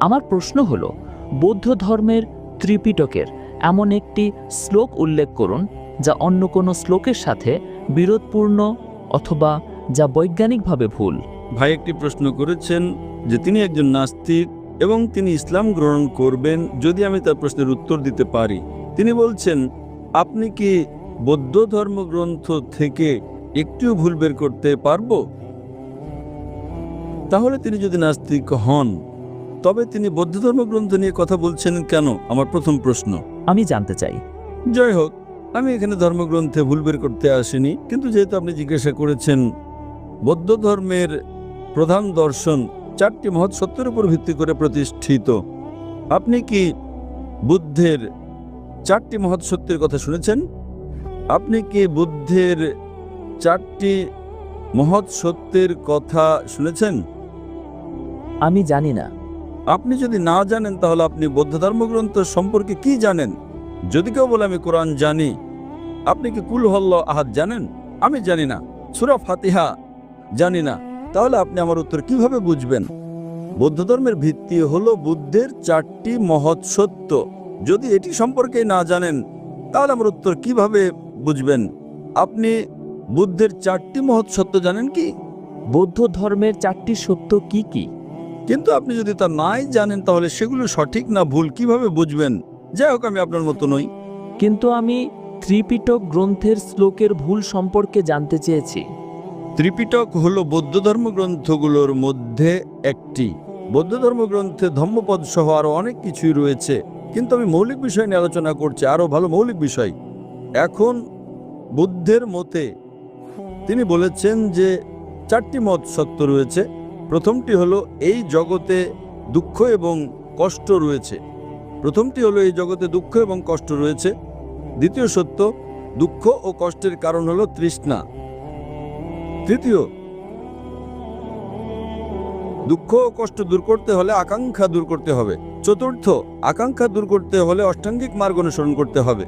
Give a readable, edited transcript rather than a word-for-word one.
আমার প্রশ্ন হলো, বৌদ্ধ ধর্মের ত্রিপিটকের এমন একটি শ্লোক উল্লেখ করুন যা অন্য কোনো শ্লোকের সাথে বিরোধপূর্ণ অথবা যা বৈজ্ঞানিকভাবে ভুল। ভাই একটি প্রশ্ন করেছেন যে তিনি একজন নাস্তিক এবং তিনি ইসলাম গ্রহণ করবেন যদি আমি তার প্রশ্নের উত্তর দিতে পারি। তিনি বলছেন, আপনি কি বৌদ্ধ ধর্মগ্রন্থ থেকে একটিও ভুল বের করতে পারবো? তাহলে তিনি যদি নাস্তিক হন তবে তিনি বৌদ্ধ ধর্মগ্রন্থ নিয়ে কথা বলছেন কেন? আমার প্রথম প্রশ্ন। আমি জানতে চাই। জয় হোক, আমি এখানে ধর্মগ্রন্থে ভুল বের করতে আসিনি, কিন্তু যেহেতু আপনি জিজ্ঞাসা করেছেন, বৌদ্ধ ধর্মের প্রধান দর্শন 4টি মহৎ সত্যের উপর ভিত্তি করে প্রতিষ্ঠিত। আপনি কি বুদ্ধের 4টি মহৎ সত্যের কথা শুনেছেন? আপনি কি বুদ্ধের 4টি মহৎ সত্যের কথা শুনেছেন? আমি জানি না। আপনি যদি না জানেন তাহলে আপনি বৌদ্ধ ধর্মগ্রন্থ সম্পর্কে কি জানেন? যদি কেউ বলে আমি কোরআন জানি, আপনি কি কুল হুয়াল্লাহু আহাদ জানেন? আমি জানি না। সূরা ফাতিহা জানি না। তাহলে আপনি আমার উত্তর কিভাবে বুঝবেন? বৌদ্ধ ধর্মের ভিত্তি হলো বুদ্ধের 4টি মহৎ সত্য। যদি এটি সম্পর্কে না জানেন তাহলে আমার উত্তর কিভাবে বুঝবেন? আপনি বুদ্ধের 4টি মহৎ সত্য জানেন কি? বৌদ্ধ ধর্মের 4টি সত্য কি কি? কিন্তু আপনি যদি তা নাই জানেন তাহলে সেগুলো সঠিক না ভুল কিভাবে বুঝবেন? যাই হোক, আমি আপনার মতো নই। কিন্তু আমি ত্রিপিটক গ্রন্থের শ্লোকের ভুল সম্পর্কে জানতে চেয়েছি। ত্রিপিটক হলো বৌদ্ধ ধর্মগ্রন্থগুলোর মধ্যে একটি। বৌদ্ধ ধর্মগ্রন্থে ধম্মপদ সহ আরো অনেক কিছুই রয়েছে, কিন্তু আমি মৌলিক বিষয় নিয়ে আলোচনা করছি, আরো ভালো মৌলিক বিষয়। এখন বুদ্ধের মতে তিনি বলেছেন যে 4টি মত সত্য রয়েছে। প্রথমটি হলো এই জগতে দুঃখ এবং কষ্ট রয়েছে। দ্বিতীয় সত্য, দুঃখ ও কষ্টের কারণ হলো তৃষ্ণা। তৃতীয়, দুঃখ ও কষ্ট দূর করতে হলে আকাঙ্ক্ষা দূর করতে হবে। চতুর্থ, আকাঙ্ক্ষা দূর করতে হলে অষ্টাঙ্গিক মার্গ অনুসরণ করতে হবে।